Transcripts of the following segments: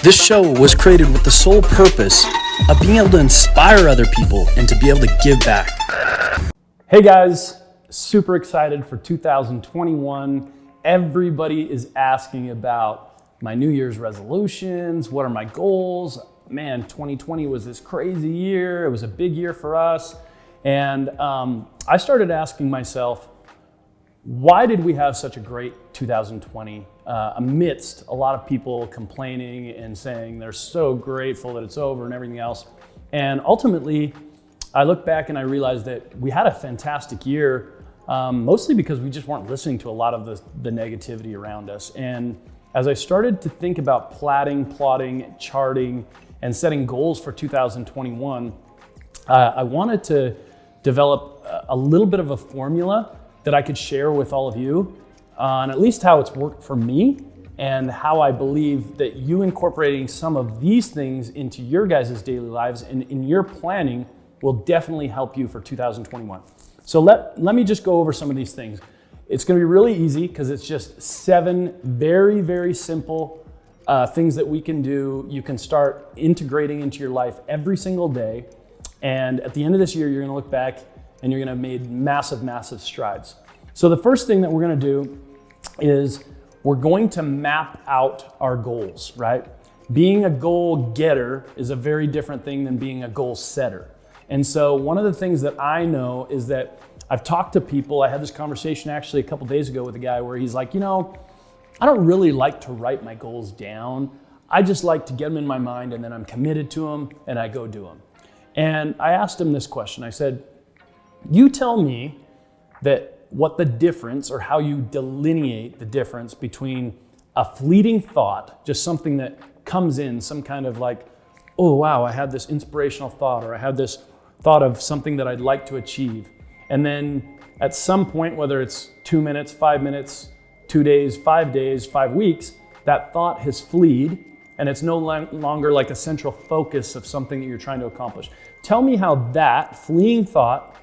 This show was created with the sole purpose of being able to inspire other people and to be able to give back. Hey guys, super excited for 2021. Everybody is asking about my New Year's resolutions. What are my goals? Man, 2020 was this crazy year. It was a big year for us. And I started asking myself, why did we have such a great 2020 amidst a lot of people complaining and saying they're so grateful that it's over and everything else? And ultimately, I look back and I realized that we had a fantastic year, mostly because we just weren't listening to a lot of the negativity around us. And as I started to think about plotting, charting, and setting goals for 2021, I wanted to develop a little bit of a formula that I could share with all of you on at least how it's worked for me and how I believe that you incorporating some of these things into your guys' daily lives and in your planning will definitely help you for 2021. So let me just go over some of these things. It's gonna be really easy because it's just 7 very, very simple things that we can do. You can start integrating into your life every single day. And at the end of this year, you're gonna look back and you're gonna have made massive, massive strides. So the first thing that we're gonna do is we're going to map out our goals, right? Being a goal getter is a very different thing than being a goal setter. And so one of the things that I know is that I've talked to people. I had this conversation actually a couple days ago with a guy where he's like, I don't really like to write my goals down. I just like to get them in my mind and then I'm committed to them and I go do them. And I asked him this question. I said, you tell me what the difference or how you delineate the difference between a fleeting thought, just something that comes in, some kind of like, oh wow, I had this inspirational thought, or I had this thought of something that I'd like to achieve. And then at some point, whether it's 2 minutes, 5 minutes, 2 days, 5 days, 5 weeks, that thought has fleed and it's no longer like a central focus of something that you're trying to accomplish. Tell me how that fleeing thought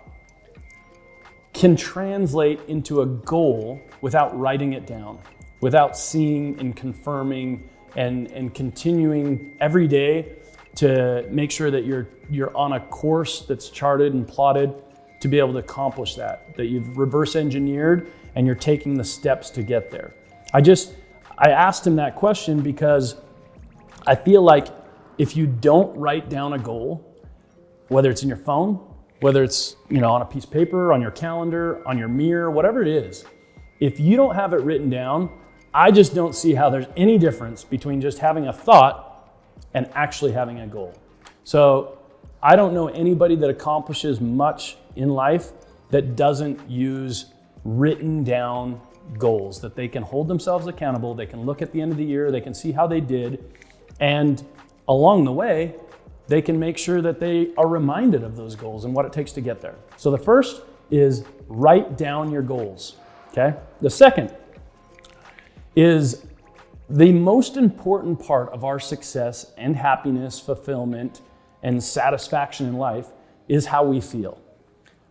can translate into a goal without writing it down, without seeing and confirming and continuing every day to make sure that you're on a course that's charted and plotted to be able to accomplish that you've reverse engineered and you're taking the steps to get there. I asked him that question because I feel like if you don't write down a goal, whether it's in your phone, whether it's on a piece of paper, on your calendar, on your mirror, whatever it is, if you don't have it written down, I just don't see how there's any difference between just having a thought and actually having a goal. So I don't know anybody that accomplishes much in life that doesn't use written down goals, that they can hold themselves accountable, they can look at the end of the year, they can see how they did, and along the way, they can make sure that they are reminded of those goals and what it takes to get there. So the first is write down your goals, okay? The second is the most important part of our success and happiness, fulfillment, and satisfaction in life is how we feel.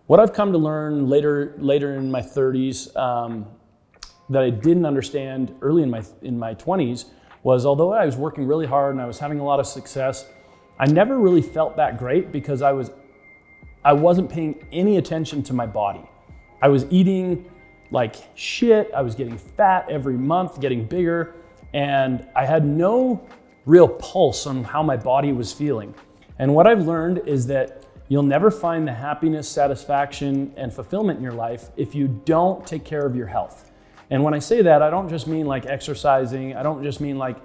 What I've come to learn later in my 30s that I didn't understand early in my 20s was, although I was working really hard and I was having a lot of success, I never really felt that great because I wasn't paying any attention to my body. I was eating like shit. I was getting fat every month, getting bigger, and I had no real pulse on how my body was feeling. And what I've learned is that you'll never find the happiness, satisfaction, and fulfillment in your life if you don't take care of your health. And when I say that, I don't just mean like exercising. I don't just mean like,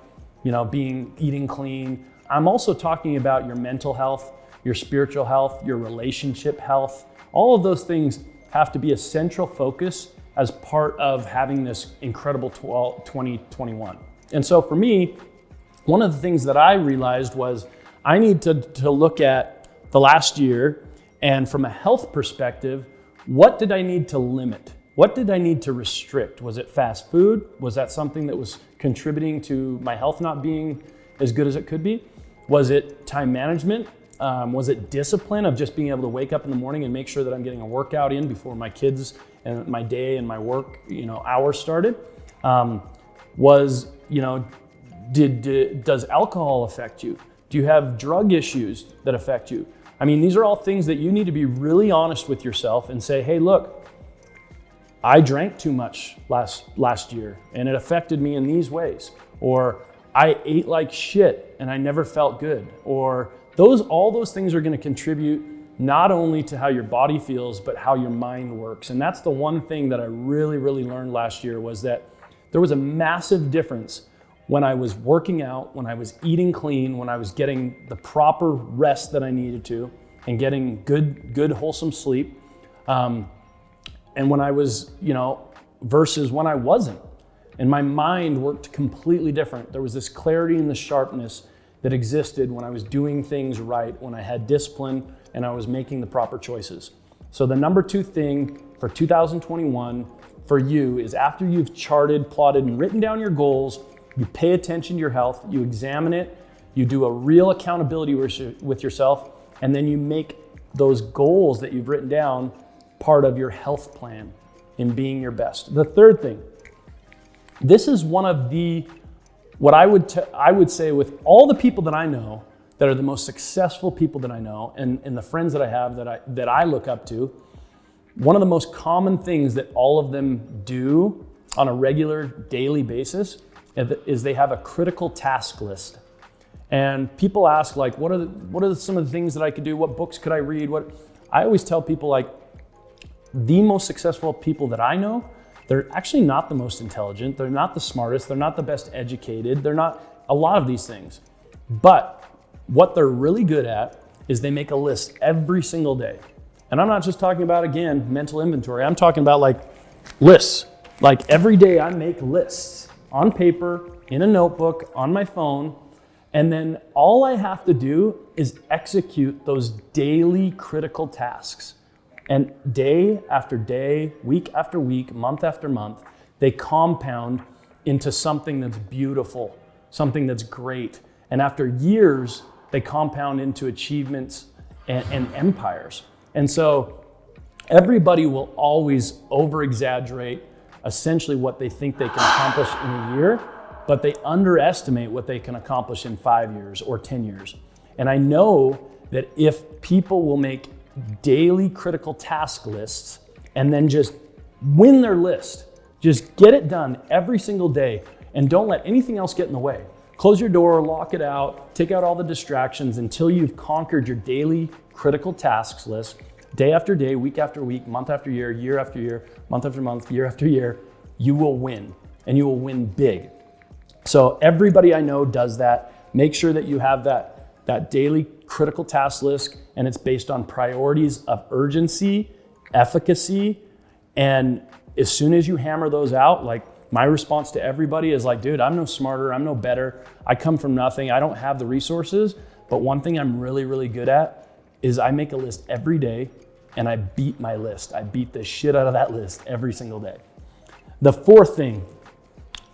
eating clean. I'm also talking about your mental health, your spiritual health, your relationship health. All of those things have to be a central focus as part of having this incredible 2021. And so for me, one of the things that I realized was I need to look at the last year and from a health perspective, what did I need to limit? What did I need to restrict? Was it fast food? Was that something that was contributing to my health not being as good as it could be? Was it time management? Was it discipline of just being able to wake up in the morning and make sure that I'm getting a workout in before my kids and my day and my work, hours started? Was, Does alcohol affect you? Do you have drug issues that affect you? I mean, these are all things that you need to be really honest with yourself and say, hey, look, I drank too much last year and it affected me in these ways. Or I ate like shit and I never felt good. Or all those things are going to contribute not only to how your body feels, but how your mind works. And that's the one thing that I really, really learned last year, was that there was a massive difference when I was working out, when I was eating clean, when I was getting the proper rest that I needed to, and getting good wholesome sleep. And when I was, versus when I wasn't. And my mind worked completely different. There was this clarity and this sharpness that existed when I was doing things right, when I had discipline and I was making the proper choices. So the number 2 thing for 2021 for you is, after you've charted, plotted, and written down your goals, you pay attention to your health, you examine it, you do a real accountability with yourself, and then you make those goals that you've written down part of your health plan in being your best. The third thing, this is one of what I would say, with all the people that I know that are the most successful people that I know, and the friends that I have that I look up to, one of the most common things that all of them do on a regular daily basis is they have a critical task list. And people ask, like, what are some of the things that I could do? What books could I read? I always tell people, like, the most successful people that I know, they're actually not the most intelligent. They're not the smartest. They're not the best educated. They're not a lot of these things. But what they're really good at is they make a list every single day. And I'm not just talking about, again, mental inventory. I'm talking about like lists. Like every day I make lists on paper, in a notebook, on my phone. And then all I have to do is execute those daily critical tasks. And day after day, week after week, month after month, they compound into something that's beautiful, something that's great. And after years, they compound into achievements and empires. And so everybody will always over-exaggerate essentially what they think they can accomplish in a year, but they underestimate what they can accomplish in 5 years or 10 years. And I know that if people will make daily critical task lists and then just win their list, just get it done every single day, and don't let anything else get in the way. Close your door, lock it out, take out all the distractions until you've conquered your daily critical tasks list, day after day, week after week, month after year after year, month after month, year after year. You will win, and you will win big. So everybody I know does that. Make sure that you have that daily critical task list, and it's based on priorities of urgency, efficacy, and as soon as you hammer those out, like my response to everybody is like, dude, I'm no smarter, I'm no better. I come from nothing, I don't have the resources, but one thing I'm really, really good at is I make a list every day and I beat my list. I beat the shit out of that list every single day. The fourth thing,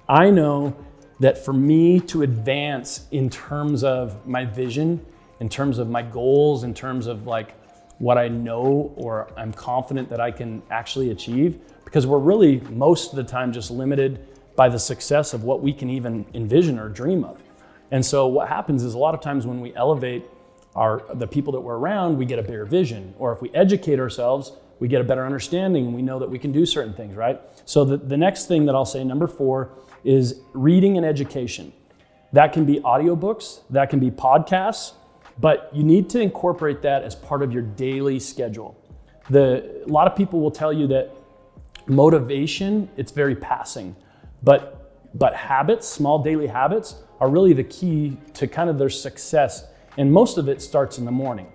I know that for me to advance in terms of my vision, in terms of my goals, in terms of like what I know or I'm confident that I can actually achieve, because we're really most of the time just limited by the success of what we can even envision or dream of. And so what happens is a lot of times when we elevate the people that we're around, we get a bigger vision. Or if we educate ourselves, we get a better understanding and we know that we can do certain things, right? So the next thing that I'll say, number 4, is reading and education. That can be audiobooks, that can be podcasts, but you need to incorporate that as part of your daily schedule. A lot of people will tell you that motivation, it's very passing, but habits, small daily habits, are really the key to kind of their success. And most of it starts in the morning.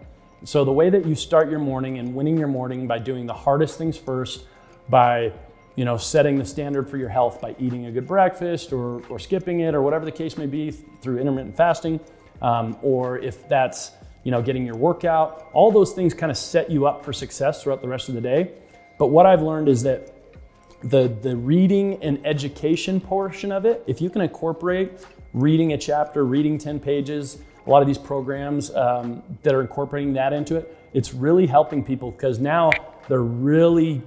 So the way that you start your morning and winning your morning by doing the hardest things first, by setting the standard for your health by eating a good breakfast or skipping it or whatever the case may be through intermittent fasting, or if that's getting your workout, all those things kind of set you up for success throughout the rest of the day. But what I've learned is that the reading and education portion of it, if you can incorporate reading a chapter, reading 10 pages, a lot of these programs that are incorporating that into it, it's really helping people because now they're really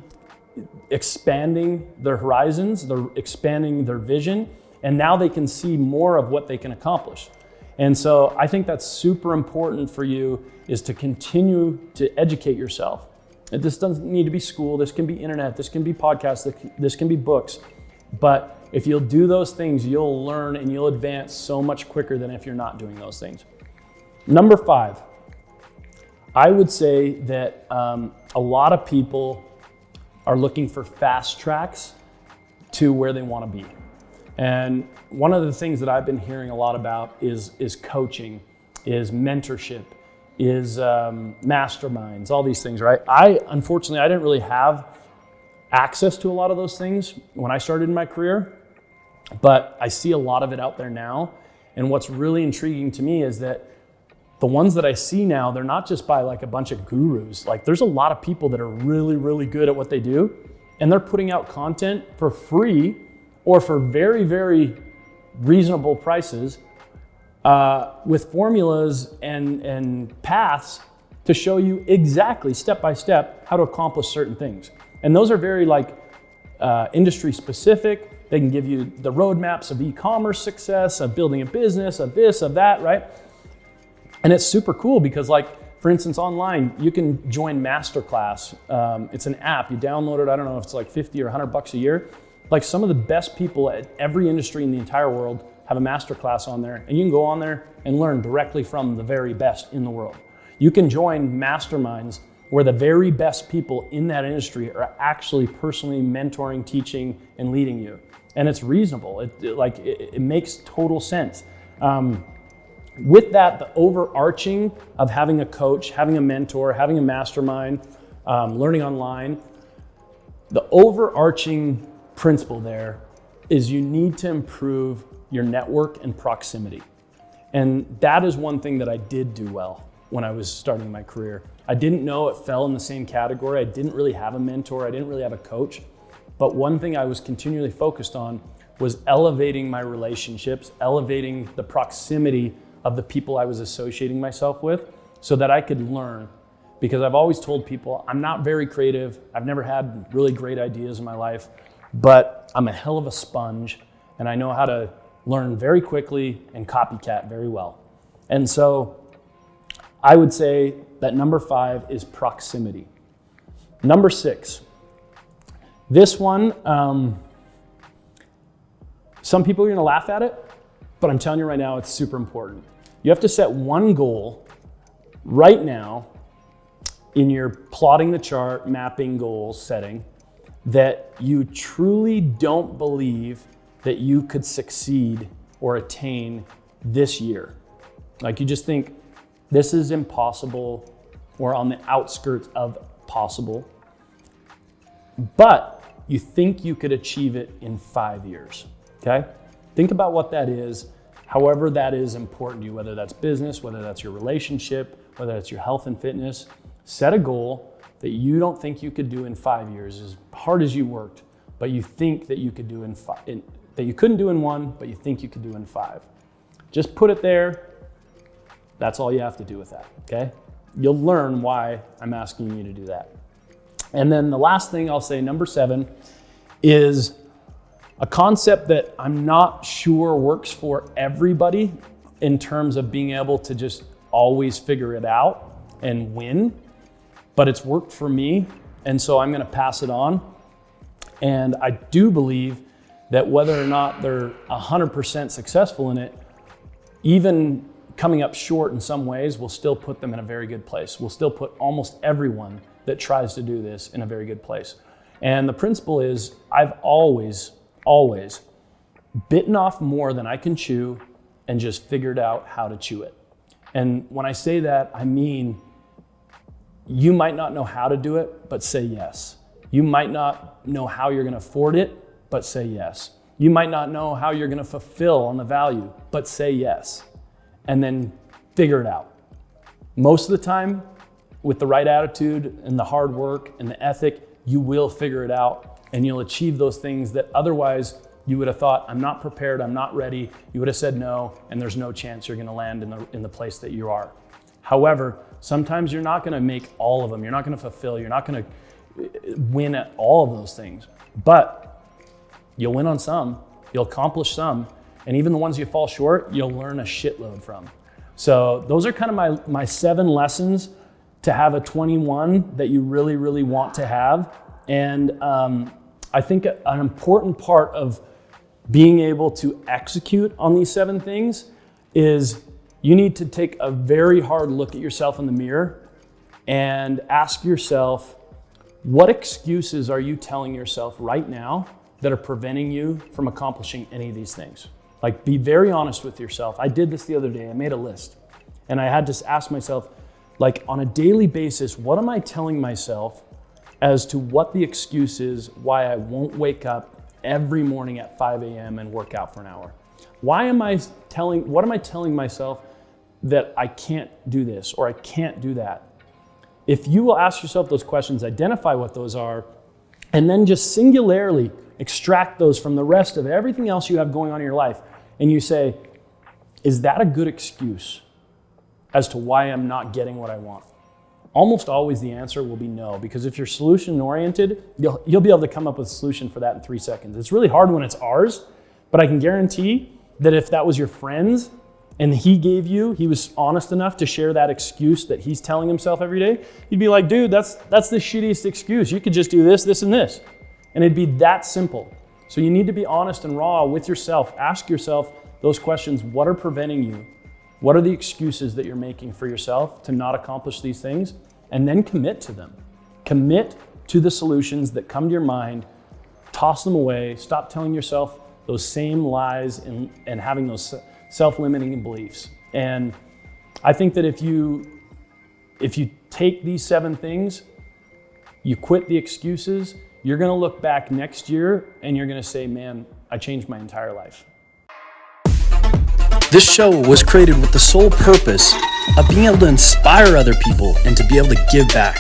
expanding their horizons, they're expanding their vision, And now they can see more of what they can accomplish. And so I think that's super important for you, is to continue to educate yourself. And this doesn't need to be school, this can be internet, this can be podcasts, this can be books. But if you'll do those things, you'll learn and you'll advance so much quicker than if you're not doing those things. Number 5, I would say that a lot of people are looking for fast tracks to where they want to be. And one of the things that I've been hearing a lot about is coaching, is mentorship, is masterminds, all these things, right? Unfortunately, I didn't really have access to a lot of those things when I started in my career, but I see a lot of it out there now. And what's really intriguing to me is that the ones that I see now, they're not just by like a bunch of gurus. Like there's a lot of people that are really, really good at what they do, and they're putting out content for free or for very, very reasonable prices with formulas and paths to show you exactly step by step how to accomplish certain things. And those are very like industry specific. They can give you the roadmaps of e-commerce success, of building a business, of this, of that, right? And it's super cool because, like, for instance, online, you can join Masterclass. It's an app, you download it, I don't know if it's like 50 or 100 bucks a year. Like some of the best people at every industry in the entire world have a Masterclass on there, and you can go on there and learn directly from the very best in the world. You can join masterminds where the very best people in that industry are actually personally mentoring, teaching, and leading you. And it's reasonable, it makes total sense. With that, the overarching of having a coach, having a mentor, having a mastermind, learning online, the overarching principle there is you need to improve your network and proximity. And that is one thing that I did do well when I was starting my career. I didn't know it fell in the same category. I didn't really have a mentor. I didn't really have a coach. But one thing I was continually focused on was elevating my relationships, elevating the proximity of the people I was associating myself with so that I could learn. Because I've always told people I'm not very creative. I've never had really great ideas in my life, but I'm a hell of a sponge and I know how to learn very quickly and copycat very well. And so I would say that number 5 is proximity. Number 6, this one, some people are gonna laugh at it, but I'm telling you right now, it's super important. You have to set one goal right now in your plotting the chart, mapping goals setting, that you truly don't believe that you could succeed or attain this year. Like you just think this is impossible or on the outskirts of possible, but you think you could achieve it in 5 years, okay? Think about what that is, however that is important to you, whether that's business, whether that's your relationship, whether that's your health and fitness. Set a goal that you don't think you could do in 5 years, as hard as you worked, but you think that you could do that you couldn't do in 1, but you think you could do in 5. Just put it there. That's all you have to do with that, okay? You'll learn why I'm asking you to do that. And then the last thing I'll say, number 7, is a concept that I'm not sure works for everybody in terms of being able to just always figure it out and win, but it's worked for me, and so I'm gonna pass it on. And I do believe that whether or not they're 100% successful in it, even coming up short in some ways will still put them in a very good place. Will still put almost everyone that tries to do this in a very good place. And the principle is I've always bitten off more than I can chew and just figured out how to chew it. And when I say that, I mean, you might not know how to do it, but say yes. You might not know how you're gonna afford it, but say yes. You might not know how you're gonna fulfill on the value, but say yes. And then figure it out. Most of the time, with the right attitude and the hard work and the ethic, you will figure it out and you'll achieve those things that otherwise you would have thought, I'm not prepared, I'm not ready. You would have said no, and there's no chance you're gonna land in the place that you are. However, sometimes you're not gonna make all of them. You're not gonna fulfill, you're not gonna win at all of those things, but you'll win on some You'll accomplish some, and even the ones you fall short, you'll learn a shitload from. So those are kind of my 7 lessons to have a 21 that you really, really want to have. And I think an important part of being able to execute on these 7 things is you need to take a very hard look at yourself in the mirror and ask yourself, what excuses are you telling yourself right now that are preventing you from accomplishing any of these things? Like, be very honest with yourself. I did this the other day. I made a list, and I had to ask myself, like, on a daily basis, what am I telling myself as to what the excuse is why I won't wake up every morning at 5 a.m. and work out for an hour? What am I telling myself that I can't do this or I can't do that? If you will ask yourself those questions, identify what those are, and then just singularly extract those from the rest of everything else you have going on in your life, and you say, is that a good excuse as to why I'm not getting what I want? Almost always the answer will be no, because if you're solution oriented, you'll be able to come up with a solution for that in 3 seconds. It's really hard when it's ours, but I can guarantee that if that was your friend's and he was honest enough to share that excuse that he's telling himself every day, you'd be like, dude, that's the shittiest excuse. You could just do this, this, and this. And it'd be that simple. So you need to be honest and raw with yourself. Ask yourself those questions. What are preventing you? What are the excuses that you're making for yourself to not accomplish these things? And then commit to them. Commit to the solutions that come to your mind. Toss them away. Stop telling yourself those same lies and having those self-limiting beliefs. And I think that if you take these 7 things, you quit the excuses, you're gonna look back next year and you're gonna say, man, I changed my entire life. This show was created with the sole purpose of being able to inspire other people and to be able to give back.